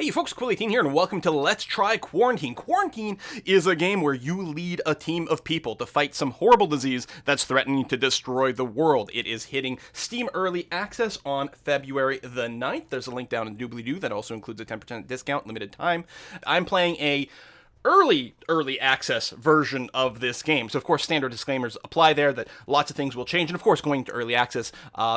Hey folks, Quilly18 here, and welcome to Let's Try Quarantine. Quarantine is a game where you lead a team of people to fight some horrible disease that's threatening to destroy the world. It is hitting Steam Early Access on February the 9th. There's a link down in doobly-doo that also includes a 10% discount, limited time. I'm playing a early access version of this game. So of course standard disclaimers apply there that lots of things will change, and of course going to early access,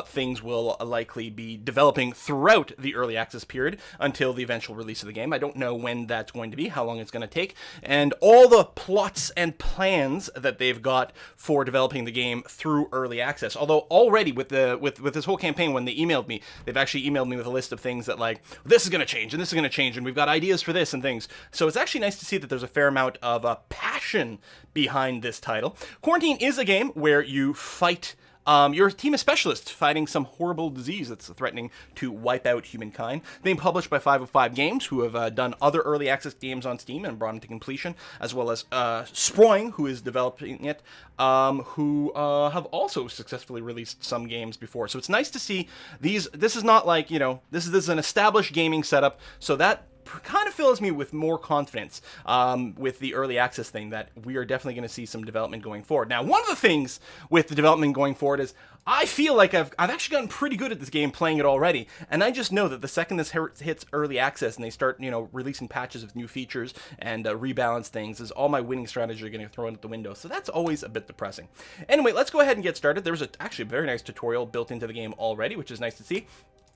things will likely be developing throughout the early access period until the eventual release of the game. I don't know when that's going to be, how long it's going to take, and all the plots and plans that they've got for developing the game through early access. Although already with this whole campaign, when they emailed me, they've actually emailed me with a list of things that like, this is going to change and this is going to change and we've got ideas for this and things. So it's actually nice to see that there's a fair amount of passion behind this title. Quarantine is a game where you fight, you're a team of specialists fighting some horrible disease that's threatening to wipe out humankind. Being published by 505 Games, who have done other early access games on Steam and brought them to completion, as well as Sproing, who is developing it, who have also successfully released some games before. So it's nice to see these. This is not like, this is an established gaming setup, so that kind of fills me with more confidence with the early access thing that we are definitely going to see some development going forward. Now, one of the things with the development going forward is I feel like I've actually gotten pretty good at this game playing it already, and I just know that the second this hits early access and they start, releasing patches with new features and rebalance things, is all my winning strategy are going to throw out the window. So that's always a bit depressing. Anyway, let's go ahead and get started. There's actually a very nice tutorial built into the game already, which is nice to see.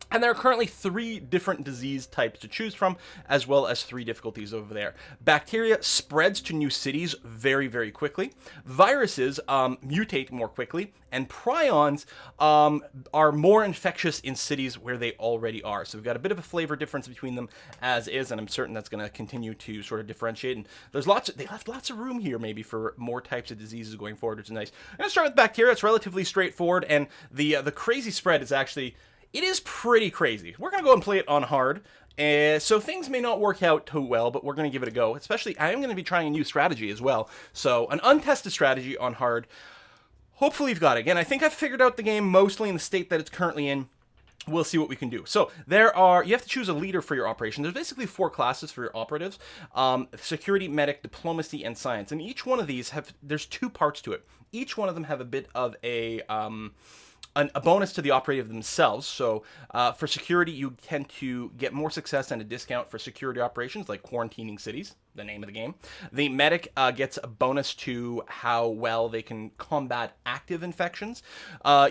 And there are currently 3 different disease types to choose from, as well as 3 difficulties over there. Bacteria spreads to new cities very, very quickly. Viruses mutate more quickly. And prions are more infectious in cities where they already are. So we've got a bit of a flavor difference between them as is, and I'm certain that's going to continue to sort of differentiate. And there's they left lots of room here maybe for more types of diseases going forward, which is nice. I'm going to start with bacteria. It's relatively straightforward, and the crazy spread is actually... it is pretty crazy. We're going to go and play it on hard, so things may not work out too well, but we're going to give it a go. Especially, I am going to be trying a new strategy as well. So, an untested strategy on hard. Hopefully you've got it. Again, I think I've figured out the game mostly in the state that it's currently in. We'll see what we can do. So you have to choose a leader for your operation. There's basically 4 classes for your operatives: security, medic, diplomacy, and science. And each one of these there's 2 parts to it. Each one of them have a bit of a bonus to the operative themselves. So for security, you tend to get more success and a discount for security operations like quarantining cities, the name of the game. The medic gets a bonus to how well they can combat active infections.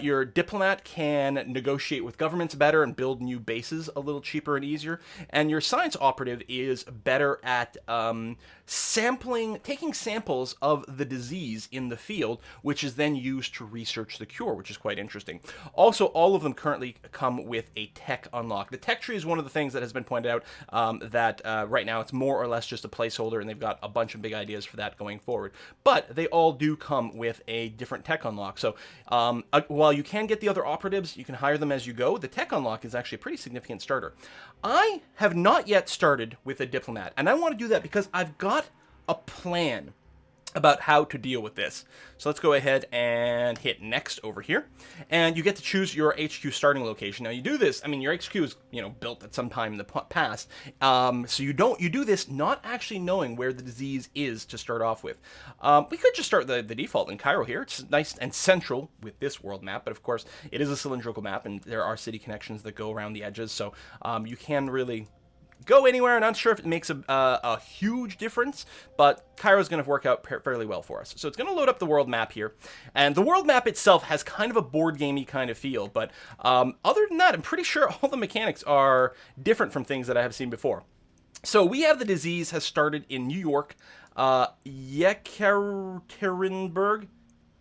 Your diplomat can negotiate with governments better and build new bases a little cheaper and easier. And your science operative is better at taking samples of the disease in the field, which is then used to research the cure, which is quite interesting. Also, all of them currently come with a tech unlock. The tech tree is one of the things that has been pointed out that right now it's more or less just a placeholder, and they've got a bunch of big ideas for that going forward. But they all do come with a different tech unlock. So while you can get the other operatives, you can hire them as you go, the tech unlock is actually a pretty significant starter. I have not yet started with a diplomat, and I want to do that because I've got a plan about how to deal with this. So let's go ahead and hit next over here, and you get to choose your HQ starting location. Now you do this, your HQ is built at some time in the past, so you do this not actually knowing where the disease is to start off with. We could just start the default in Cairo here. It's nice and central with this world map, but of course it is a cylindrical map and there are city connections that go around the edges, so you can really go anywhere. I'm not sure if it makes a huge difference, but Cairo's going to work out fairly well for us. So it's going to load up the world map here, and the world map itself has kind of a board gamey kind of feel, but other than that, I'm pretty sure all the mechanics are different from things that I have seen before. So we have the disease has started in New York, Yekaterinburg.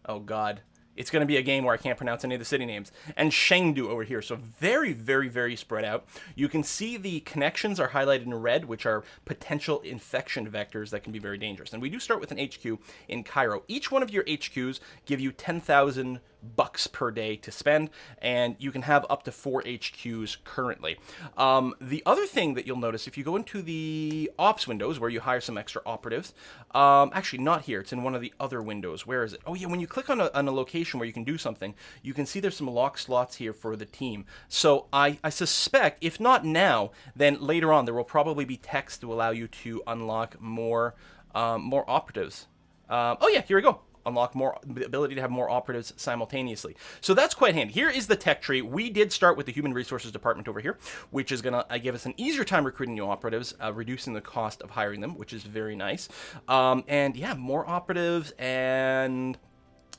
Oh God. It's going to be a game where I can't pronounce any of the city names. And Chengdu over here. So very, very, very spread out. You can see the connections are highlighted in red, which are potential infection vectors that can be very dangerous. And we do start with an HQ in Cairo. Each one of your HQs give you 10,000 bucks per day to spend, and you can have up to 4 HQs currently. The other thing that you'll notice, if you go into the ops windows where you hire some extra operatives, actually not here, it's in one of the other windows. Where is it? Oh yeah, when you click on a location where you can do something, you can see there's some lock slots here for the team. So I suspect, if not now, then later on there will probably be text to allow you to unlock more operatives. Oh yeah, here we go. Unlock more, the ability to have more operatives simultaneously. So that's quite handy. Here is the tech tree. We did start with the Human Resources Department over here, which is going to give us an easier time recruiting new operatives, reducing the cost of hiring them, which is very nice. And yeah, more operatives and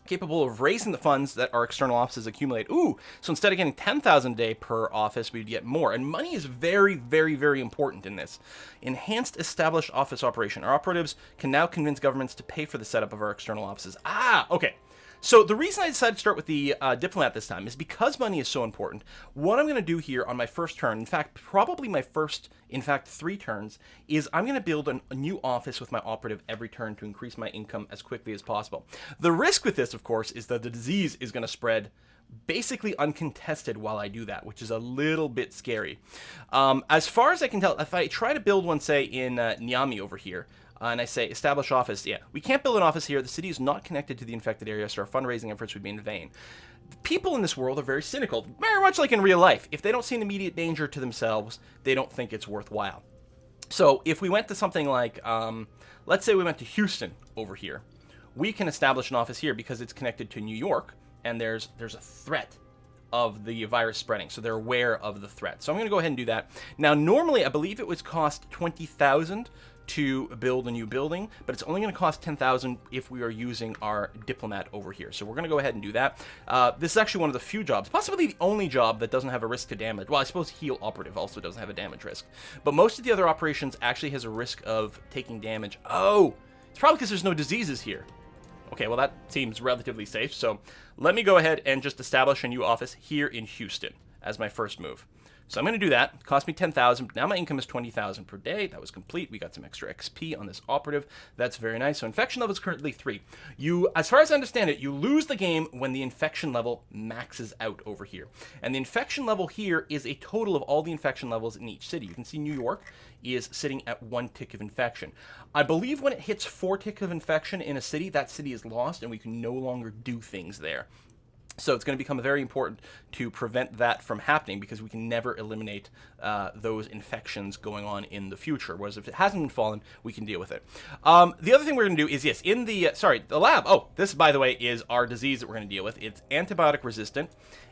capable of raising the funds that our external offices accumulate. Ooh, so instead of getting 10,000 a day per office, we'd get more. And money is very, very, very important in this. Enhanced established office operation. Our operatives can now convince governments to pay for the setup of our external offices. Ah, okay. So the reason I decided to start with the diplomat this time is because money is so important. What I'm going to do here on my first turn, in fact, probably my first, 3 turns, is I'm going to build a new office with my operative every turn to increase my income as quickly as possible. The risk with this, of course, is that the disease is going to spread basically uncontested while I do that, which is a little bit scary. As far as I can tell, if I try to build one, say, in Niami over here, and I say establish office, yeah, we can't build an office here. The city is not connected to the infected area, so our fundraising efforts would be in vain. People in this world are very cynical, very much like in real life. If they don't see an immediate danger to themselves, they don't think it's worthwhile. So if we went to something like, let's say we went to Houston over here, we can establish an office here because it's connected to New York, and there's a threat of the virus spreading, so they're aware of the threat. So I'm going to go ahead and do that. Now, normally, I believe it would cost 20,000 to build a new building, but it's only going to cost 10,000 if we are using our diplomat over here. So we're going to go ahead and do that. This is actually one of the few jobs, possibly the only job that doesn't have a risk to damage. Well, I suppose heal operative also doesn't have a damage risk, but most of the other operations actually has a risk of taking damage. Oh, it's probably because there's no diseases here. Okay, well that seems relatively safe. So let me go ahead and just establish a new office here in Houston as my first move. So I'm going to do that. It cost me 10,000. Now my income is 20,000 per day. That was complete. We got some extra XP on this operative. That's very nice. So infection level is currently 3. You, as far as I understand it, you lose the game when the infection level maxes out over here. And the infection level here is a total of all the infection levels in each city. You can see New York is sitting at 1 tick of infection. I believe when it hits 4 tick of infection in a city, that city is lost and we can no longer do things there. So it's going to become very important to prevent that from happening because we can never eliminate those infections going on in the future. Whereas if it hasn't been fallen, we can deal with it. The other thing we're going to do is, yes, in the, the lab. Oh, this, by the way, is our disease that we're going to deal with. It's antibiotic resistant.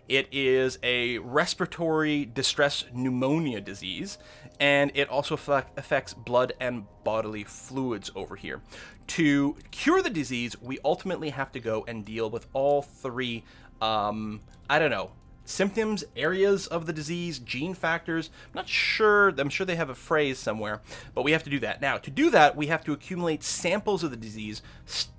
It is a respiratory distress pneumonia disease, and it also affects blood and bodily fluids over here. To cure the disease, we ultimately have to go and deal with all 3 symptoms, areas of the disease, gene factors. I'm not sure. I'm sure they have a phrase somewhere, but we have to do that. Now, to do that, we have to accumulate samples of the disease,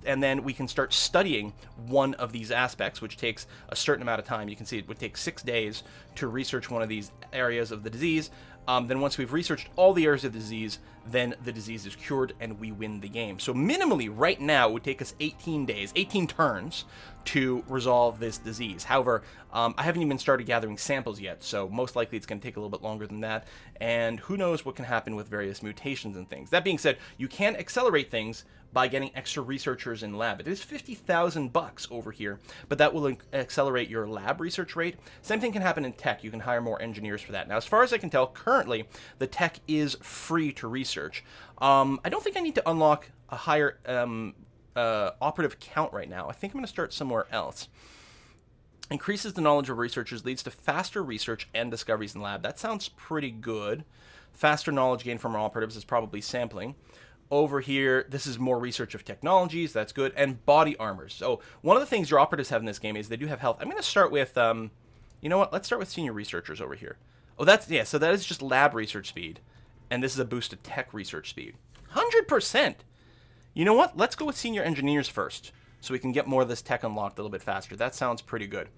and then we can start studying one of these aspects, which takes a certain amount of time. You can see it would take 6 days to research one of these areas of the disease. Then once we've researched all the areas of the disease, then the disease is cured and we win the game. So minimally, right now, it would take us 18 days, 18 turns to resolve this disease. However, I haven't even started gathering samples yet, so most likely it's going to take a little bit longer than that. And who knows what can happen with various mutations and things. That being said, you can accelerate things by getting extra researchers in lab. It is 50,000 bucks over here, but that will accelerate your lab research rate. Same thing can happen in tech. You can hire more engineers for that. Now, as far as I can tell, currently, the tech is free to research. I don't think I need to unlock a higher operative count right now. I think I'm going to start somewhere else. Increases the knowledge of researchers, leads to faster research and discoveries in lab. That sounds pretty good. Faster knowledge gain from our operatives is probably sampling. Over here, this is more research of technologies. That's good. And body armors. So one of the things your operatives have in this game is they do have health. I'm going to start with, you know what? Let's start with senior researchers over here. Oh, that's, yeah, so that is just lab research speed. And this is a boost to tech research speed. 100%. You know what? Let's go with senior engineers first, so we can get more of this tech unlocked a little bit faster. That sounds pretty good.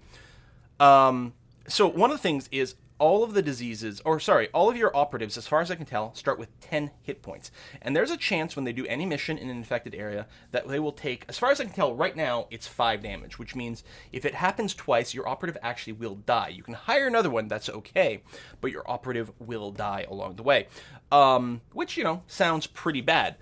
So one of the things is all of the diseases, or sorry, all of your operatives, as far as I can tell, start with 10 hit points. And there's a chance when they do any mission in an infected area that they will take, as far as I can tell, right now, it's 5 damage, which means if it happens twice, your operative actually will die. You can hire another one, that's okay, but your operative will die along the way. Which, you know, sounds pretty bad.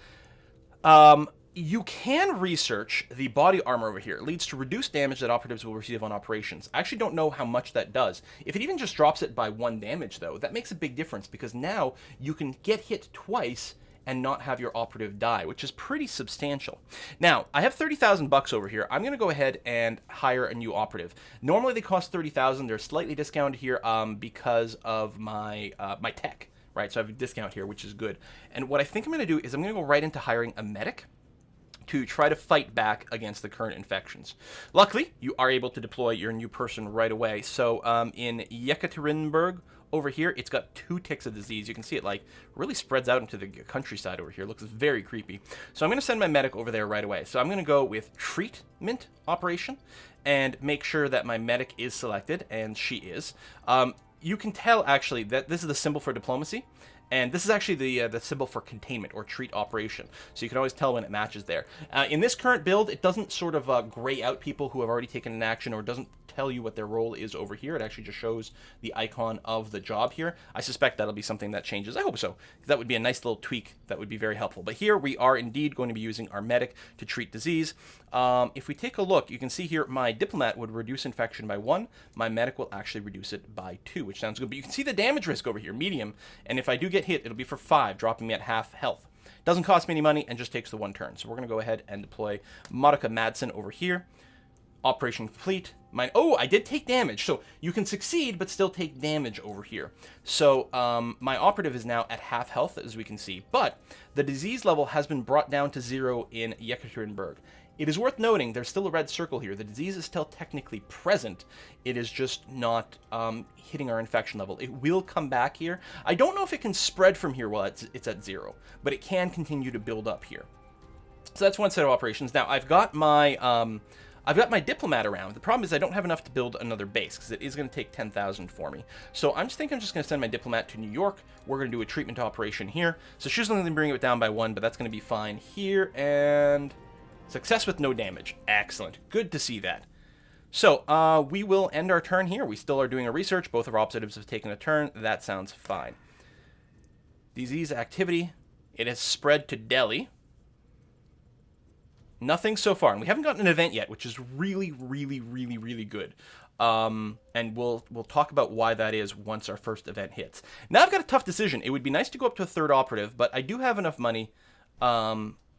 You can research the body armor over here. It leads to reduced damage that operatives will receive on operations. I actually don't know how much that does. If it even just drops it by 1 damage, though, that makes a big difference because now you can get hit twice and not have your operative die, which is pretty substantial. Now, I have 30,000 bucks over here. I'm going to go ahead and hire a new operative. Normally they cost 30,000. They're slightly discounted here because of my my tech, right? So I have a discount here, which is good. And what I think I'm going to do is I'm going to go right into hiring a medic to try to fight back against the current infections. Luckily, you are able to deploy your new person right away. So in Yekaterinburg over here, it's got 2 ticks of disease. You can see it like really spreads out into the countryside over here. It looks very creepy. So I'm going to send my medic over there right away. So I'm going to go with treatment operation and make sure that my medic is selected, and she is. You can tell actually that this is the symbol for diplomacy. And this is actually the symbol for containment or treat operation. So you can always tell when it matches there. In this current build, it doesn't sort of gray out people who have already taken an action, or doesn't tell you what their role is over here. It actually just shows the icon of the job here. I suspect that'll be something that changes. I hope so. That would be a nice little tweak that would be very helpful. But here we are indeed going to be using our medic to treat disease. If we take a look, you can see here my diplomat would reduce infection by 1. My medic will actually reduce it by 2, which sounds good. But you can see the damage risk over here, medium. And if I do get hit, it'll be for 5, dropping me at half health. Doesn't cost me any money and just takes the 1 turn. So we're going to go ahead and deploy Monica Madsen over here. Operation complete. Oh, I did take damage. So you can succeed, but still take damage over here. So my operative is now at half health, as we can see. But the disease level has been brought down to 0 in Yekaterinburg. It is worth noting there's still a red circle here. The disease is still technically present. It is just not hitting our infection level. It will come back here. I don't know if it can spread from here while it's at 0, but it can continue to build up here. So that's one set of operations. Now I've got my diplomat around. The problem is I don't have enough to build another base because it is going to take 10,000 for me. So I'm just going to send my diplomat to New York. We're going to do a treatment operation here. So she's only going to bring it down by 1, but that's going to be fine here. And success with no damage. Excellent. Good to see that. So we will end our turn here. We still are doing a research. Both of our operatives have taken a turn. That sounds fine. Disease activity. It has spread to Delhi. Nothing so far, and we haven't gotten an event yet, which is really, really, really, really good. And we'll talk about why that is once our first event hits. Now I've got a tough decision. It would be nice to go up to a 3rd operative, but I do have enough money.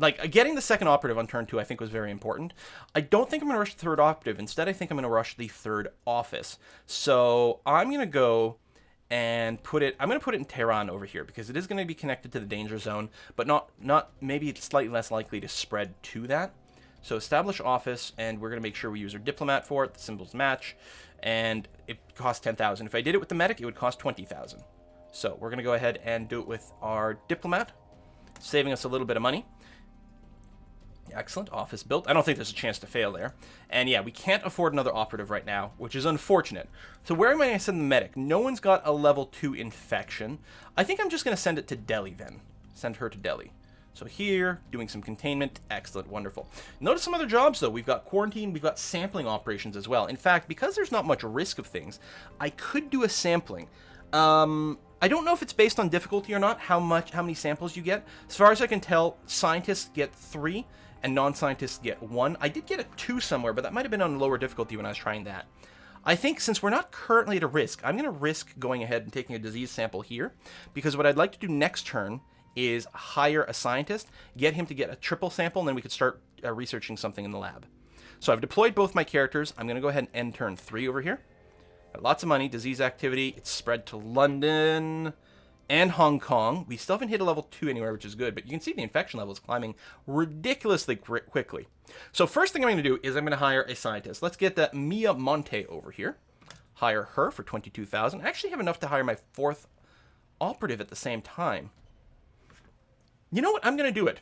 Like getting the 2nd operative on turn 2, I think was very important. I don't think I'm gonna rush the 3rd operative. Instead, I think I'm gonna rush the 3rd office. So I'm gonna go and put it in Tehran over here because it is going to be connected to the danger zone, but not maybe it's slightly less likely to spread to that. So establish office, and we're going to make sure we use our diplomat for it. The symbols match, and it costs 10,000. If I did it with the medic, it would cost 20,000. So we're going to go ahead and do it with our diplomat, saving us a little bit of money. Excellent. Office built. I don't think there's a chance to fail there. And yeah, we can't afford another operative right now, which is unfortunate. So where am I going to send the medic? No one's got a level 2 infection. I think I'm just going to send it to Delhi then. Send her to Delhi. So here, doing some containment. Excellent. Wonderful. Notice some other jobs, though. We've got quarantine. We've got sampling operations as well. In fact, because there's not much risk of things, I could do a sampling. I don't know if it's based on difficulty or not, how many samples you get. As far as I can tell, scientists get 3. And non-scientists get 1. I did get a 2 somewhere, but that might have been on lower difficulty when I was trying that. I think since we're not currently at a risk, I'm going to risk going ahead and taking a disease sample here, because what I'd like to do next turn is hire a scientist, get him to get a triple sample, and then we could start researching something in the lab. So I've deployed both my characters. I'm going to go ahead and end turn 3 over here. Got lots of money, disease activity. It's spread to London and Hong Kong. We still haven't hit a level 2 anywhere, which is good, but you can see the infection level is climbing ridiculously quickly. So first thing I'm going to do is I'm going to hire a scientist. Let's get that Mia Monte over here. Hire her for 22,000. I actually have enough to hire my 4th operative at the same time. You know what? I'm going to do it.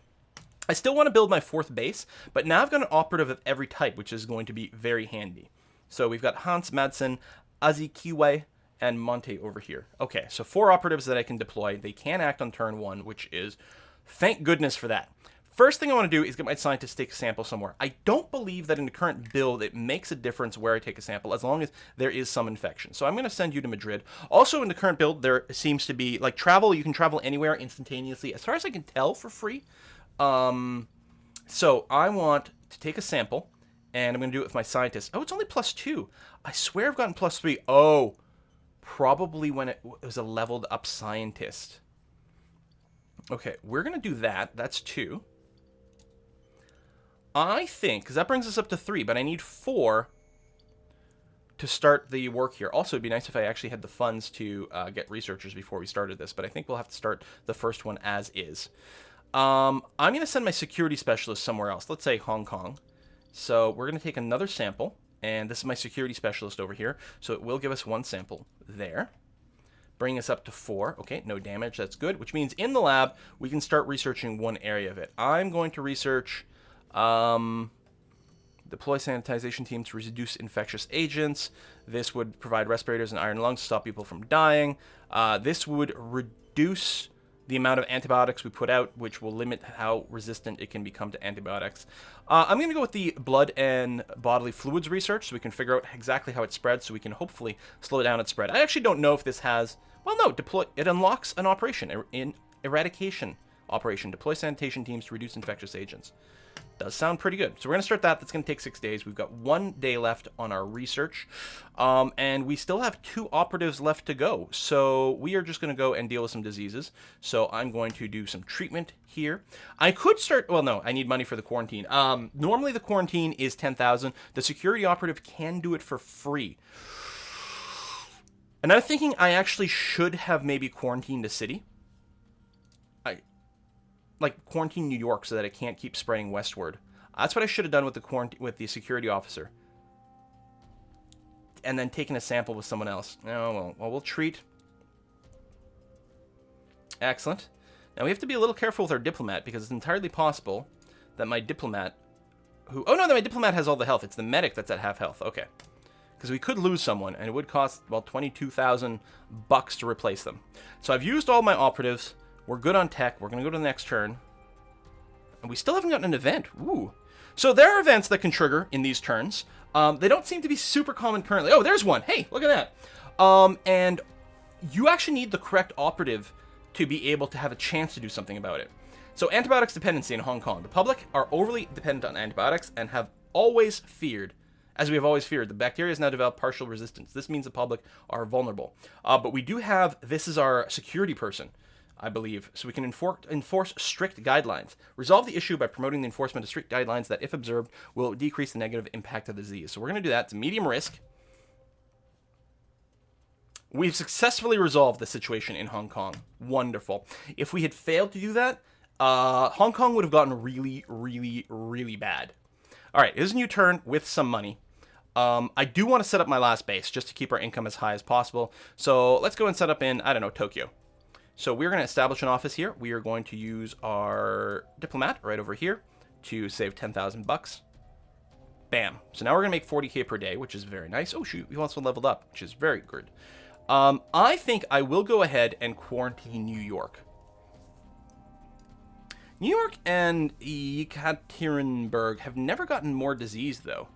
I still want to build my 4th base, but now I've got an operative of every type, which is going to be very handy. So we've got Hans Madsen, Azikiwe, and Monte over here. Okay, so 4 operatives that I can deploy. They can act on turn 1, which is, thank goodness for that. First thing I want to do is get my scientists to take a sample somewhere. I don't believe that in the current build it makes a difference where I take a sample as long as there is some infection. So I'm going to send you to Madrid. Also in the current build there seems to be, like, travel, you can travel anywhere instantaneously as far as I can tell for free. So I want to take a sample and I'm going to do it with my scientists. Oh, it's only +2. I swear I've gotten +3. Oh, probably when it was a leveled up scientist. Okay, we're going to do that. That's 2. I think, because that brings us up to 3, but I need 4 to start the work here. Also, it'd be nice if I actually had the funds to get researchers before we started this, but I think we'll have to start the first one as is. I'm going to send my security specialist somewhere else. Let's say Hong Kong. So we're going to take another sample, and this is my security specialist over here, so it will give us 1 sample there. Bring us up to 4. Okay, no damage. That's good, which means in the lab, we can start researching one area of it. I'm going to research... deploy sanitization teams to reduce infectious agents. This would provide respirators and iron lungs to stop people from dying. This would reduce the amount of antibiotics we put out, which will limit how resistant it can become to antibiotics. I'm going to go with the blood and bodily fluids research so we can figure out exactly how it spreads so we can hopefully slow down its spread. I actually don't know if this has... Well, no, it unlocks an operation, an eradication operation. Deploy sanitation teams to reduce infectious agents. Does sound pretty good. So we're going to start that. That's going to take 6 days. We've got 1 day left on our research. And we still have 2 operatives left to go. So we are just going to go and deal with some diseases. So I'm going to do some treatment here. I could start... Well, no, I need money for the quarantine. Normally the quarantine is 10,000. The security operative can do it for free. And I'm thinking I actually should have maybe quarantined a city. Like quarantine New York so that it can't keep spreading westward. That's what I should have done with the security officer. And then taken a sample with someone else. Oh, well, we'll treat. Excellent. Now we have to be a little careful with our diplomat because it's entirely possible that my diplomat my diplomat has all the health. It's the medic that's at half health. Okay. Because we could lose someone and it would cost, well, $22,000 to replace them. So I've used all my operatives. We're good on tech. We're going to go to the next turn. And we still haven't gotten an event. Ooh. So there are events that can trigger in these turns. They don't seem to be super common currently. Oh, there's one. Hey, look at that. And you actually need the correct operative to be able to have a chance to do something about it. So antibiotics dependency in Hong Kong. The public are overly dependent on antibiotics and have always feared, as we have always feared, the bacteria has now developed partial resistance. This means the public are vulnerable. But we do have, this is our security person, I believe, so we can enforce strict guidelines. Resolve the issue by promoting the enforcement of strict guidelines that, if observed, will decrease the negative impact of the disease. So we're going to do that. It's medium risk. We've successfully resolved the situation in Hong Kong. Wonderful. If we had failed to do that, Hong Kong would have gotten really, really, really bad. All right, here's a new turn with some money. I do want to set up my last base just to keep our income as high as possible. So let's go and set up in, I don't know, Tokyo. So we're going to establish an office here. We are going to use our diplomat right over here to save $10,000. Bam. So now we're going to make 40K per day, which is very nice. Oh, shoot. We also leveled up, which is very good. I think I will go ahead and quarantine New York. New York and Yekaterinburg have never gotten more disease, though.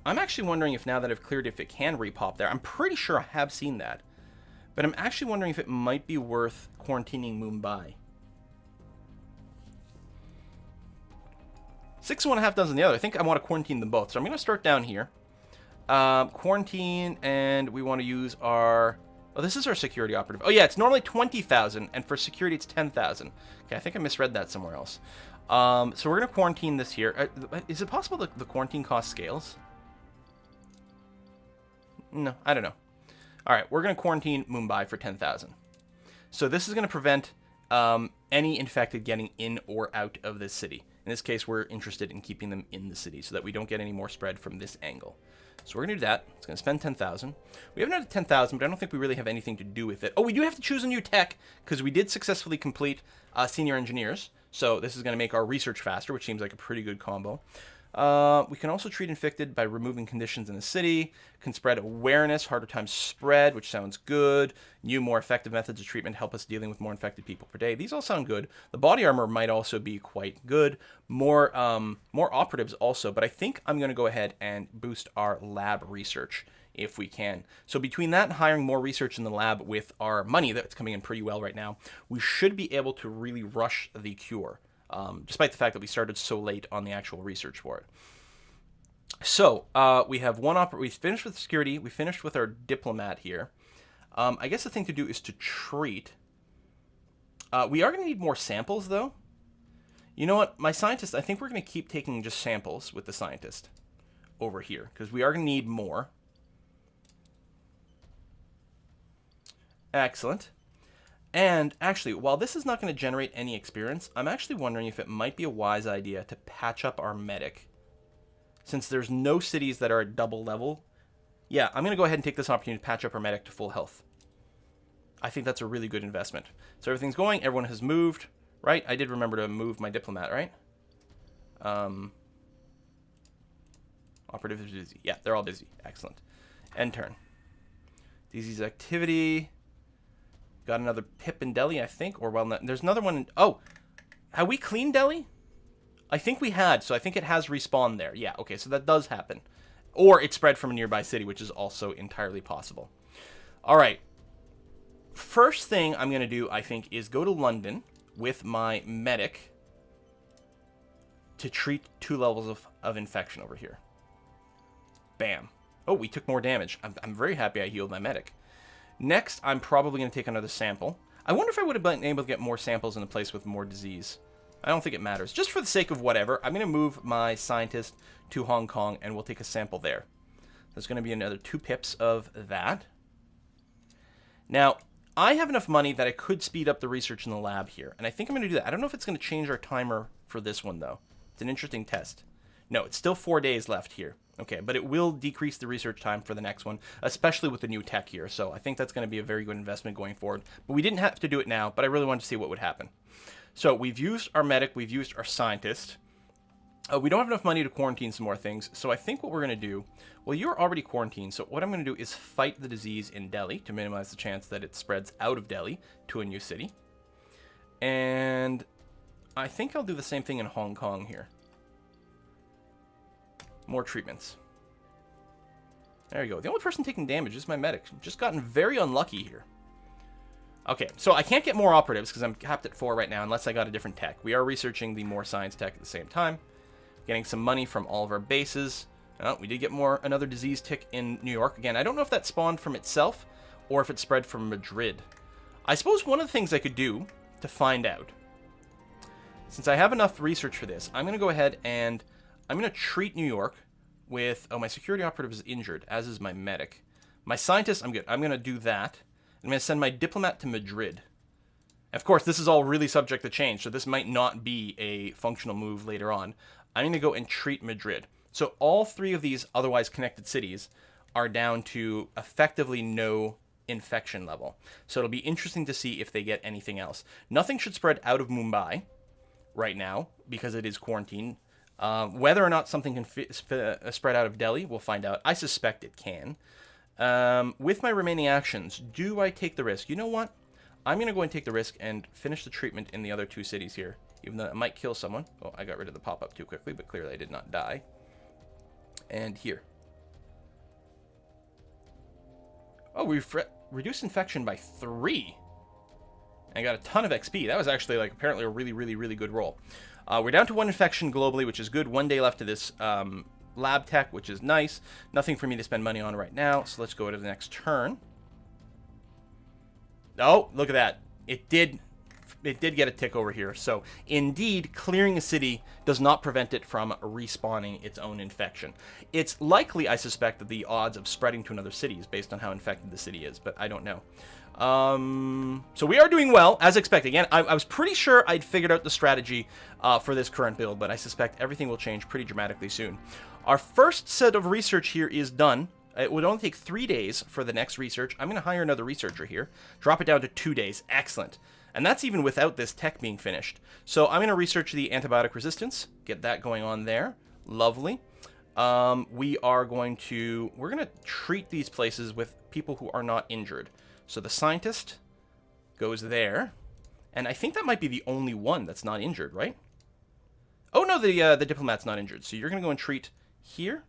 I'm actually wondering if now that I've cleared if it can repop there. I'm pretty sure I have seen that. But I'm actually wondering if it might be worth quarantining Mumbai. 6.5 dozen the other. I think I want to quarantine them both. So I'm going to start down here. Quarantine, and we want to use our... Oh, this is our security operative. Oh, yeah, it's normally 20,000, and for security, it's 10,000. Okay, I think I misread that somewhere else. So we're going to quarantine this here. Is it possible that the quarantine cost scales? No, I don't know. All right, we're going to quarantine Mumbai for 10,000. So this is going to prevent any infected getting in or out of this city. In this case, we're interested in keeping them in the city so that we don't get any more spread from this angle. So we're going to do that. It's going to spend 10,000. We haven't had 10,000, but I don't think we really have anything to do with it. Oh, we do have to choose a new tech because we did successfully complete senior engineers. So this is going to make our research faster, which seems like a pretty good combo. We can also treat infected by removing conditions in the city. Can spread awareness, harder times spread, which sounds good. New, more effective methods of treatment help us dealing with more infected people per day. These all sound good. The body armor might also be quite good. More operatives also, but I think I'm going to go ahead and boost our lab research if we can. So between that and hiring more research in the lab with our money that's coming in pretty well right now, we should be able to really rush the cure. Despite the fact that we started so late on the actual research for it. So, we have we finished with security, we finished with our diplomat here. I guess the thing to do is to treat. We are going to need more samples, though. You know what? My scientist, I think we're going to keep taking just samples with the scientist over here, because we are going to need more. Excellent. And actually, while this is not going to generate any experience, I'm actually wondering if it might be a wise idea to patch up our medic. Since there's no cities that are at double level, yeah, I'm going to go ahead and take this opportunity to patch up our medic to full health. I think that's a really good investment. So everything's going, everyone has moved, right? I did remember to move my diplomat, right? Operative is busy. Yeah, they're all busy. Excellent. End turn. DZ's activity. Got another pip in Delhi, I think. Or, well, there's another one. Oh, have we cleaned Delhi? I think we had, so I think it has respawned there. Yeah, okay, so that does happen. Or it spread from a nearby city, which is also entirely possible. All right. First thing I'm going to do, I think, is go to London with my medic to treat 2 levels of infection over here. Bam. Oh, we took more damage. I'm very happy I healed my medic. Next, I'm probably going to take another sample. I wonder if I would have been able to get more samples in a place with more disease. I don't think it matters. Just for the sake of whatever, I'm going to move my scientist to Hong Kong, and we'll take a sample there. There's going to be another 2 pips of that. Now, I have enough money that I could speed up the research in the lab here, and I think I'm going to do that. I don't know if it's going to change our timer for this one, though. It's an interesting test. No, it's still 4 days left here. Okay, but it will decrease the research time for the next one, especially with the new tech here. So I think that's going to be a very good investment going forward. But we didn't have to do it now, but I really wanted to see what would happen. So we've used our medic, we've used our scientist. We don't have enough money to quarantine some more things. So I think what we're going to do, well, you're already quarantined. So what I'm going to do is fight the disease in Delhi to minimize the chance that it spreads out of Delhi to a new city. And I think I'll do the same thing in Hong Kong here. More treatments. There you go. The only person taking damage is my medic. Just gotten very unlucky here. Okay, so I can't get more operatives because I'm capped at 4 right now unless I got a different tech. We are researching the more science tech at the same time. Getting some money from all of our bases. Oh, we did get another disease tick in New York. Again, I don't know if that spawned from itself or if it spread from Madrid. I suppose one of the things I could do to find out, since I have enough research for this, I'm going to go ahead and I'm going to treat New York with... Oh, my security operative is injured, as is my medic. My scientist, I'm good. I'm going to do that. I'm going to send my diplomat to Madrid. Of course, this is all really subject to change, so this might not be a functional move later on. I'm going to go and treat Madrid. So all 3 of these otherwise connected cities are down to effectively no infection level. So it'll be interesting to see if they get anything else. Nothing should spread out of Mumbai right now, because it is quarantined. Whether or not something can spread out of Delhi, we'll find out. I suspect it can. With my remaining actions, do I take the risk? You know what? I'm going to go and take the risk and finish the treatment in the other 2 cities here, even though it might kill someone. Oh, I got rid of the pop-up too quickly, but clearly I did not die. And here. Oh, we've reduced infection by 3. I got a ton of XP. That was actually, like, apparently a really, really, really good roll. We're down to 1 infection globally, which is good. 1 day left to this lab tech, which is nice. Nothing for me to spend money on right now, so let's go to the next turn. Oh, look at that. It did get a tick over here. So, indeed, clearing a city does not prevent it from respawning its own infection. It's likely, I suspect, that the odds of spreading to another city is based on how infected the city is, but I don't know. So we are doing well, as expected. Again, I was pretty sure I'd figured out the strategy for this current build, but I suspect everything will change pretty dramatically soon. Our first set of research here is done. It would only take 3 days for the next research. I'm going to hire another researcher here. Drop it down to 2 days. Excellent. And that's even without this tech being finished. So I'm going to research the antibiotic resistance. Get that going on there. Lovely. We're going to treat these places with people who are not injured. So the scientist goes there, and I think that might be the only one that's not injured, right? Oh no, the diplomat's not injured. So you're gonna go and treat here,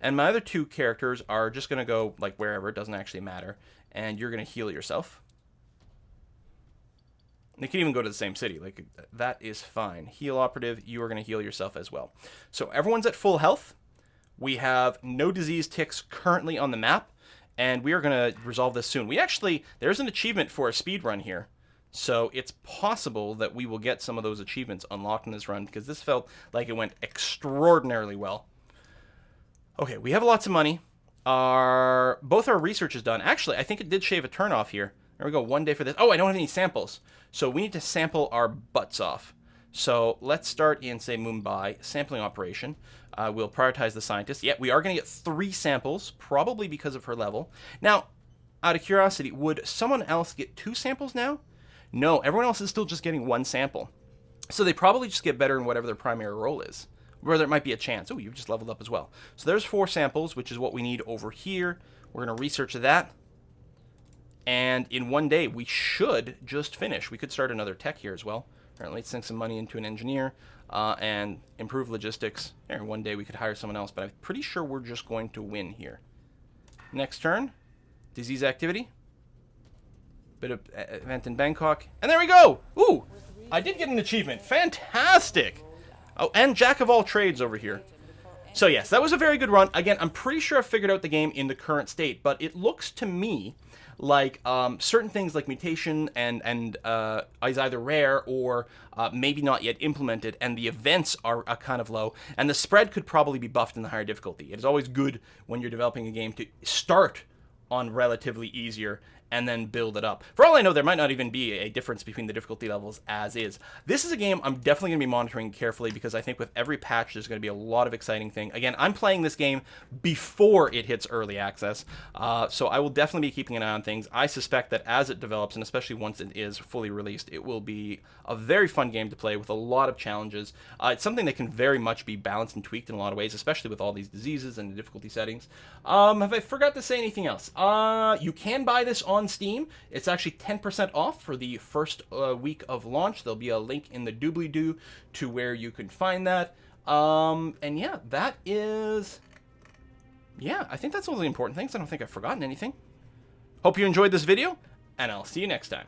and my other two characters are just gonna go like wherever. It doesn't actually matter, and you're gonna heal yourself. They can even go to the same city. Like, that is fine. Heal operative, you are going to heal yourself as well. So everyone's at full health. We have no disease ticks currently on the map, and we are going to resolve this soon. There's an achievement for a speed run here. So it's possible that we will get some of those achievements unlocked in this run, because this felt like it went extraordinarily well. Okay, we have lots of money. Both our research is done. Actually, I think it did shave a turn off here. There we go, 1 day for this. Oh, I don't have any samples. So we need to sample our butts off. So let's start in, say, Mumbai, sampling operation. We'll prioritize the scientist. Yeah, we are going to get 3 samples, probably because of her level. Now, out of curiosity, would someone else get 2 samples now? No, everyone else is still just getting 1 sample. So they probably just get better in whatever their primary role is. Whether it might be a chance. Oh, you've just leveled up as well. So there's 4 samples, which is what we need over here. We're going to research that. And in 1 day, we should just finish. We could start another tech here as well. All right, let's sink some money into an engineer and improve logistics. There, in 1 day, we could hire someone else, but I'm pretty sure we're just going to win here. Next turn, disease activity. Bit of event in Bangkok. And there we go! Ooh, I did get an achievement. Fantastic! Oh, and Jack of all trades over here. So yes, that was a very good run. Again, I'm pretty sure I figured out the game in the current state, but it looks to me like certain things like mutation and is either rare or maybe not yet implemented, and the events are kind of low, and the spread could probably be buffed in the higher difficulty. It is always good when you're developing a game to start on relatively easier and then build it up. For all I know, there might not even be a difference between the difficulty levels as is. This is a game I'm definitely going to be monitoring carefully, because I think with every patch there's going to be a lot of exciting thing. Again, I'm playing this game before it hits early access, so I will definitely be keeping an eye on things. I suspect that as it develops, and especially once it is fully released, it will be a very fun game to play with a lot of challenges. It's something that can very much be balanced and tweaked in a lot of ways, especially with all these diseases and the difficulty settings. Have I forgot to say anything else? You can buy this on Steam. It's actually 10% off for the first week of launch. There'll be a link in the doobly-doo to where you can find that. And yeah, that is... Yeah, I think that's all the important things. I don't think I've forgotten anything. Hope you enjoyed this video, and I'll see you next time.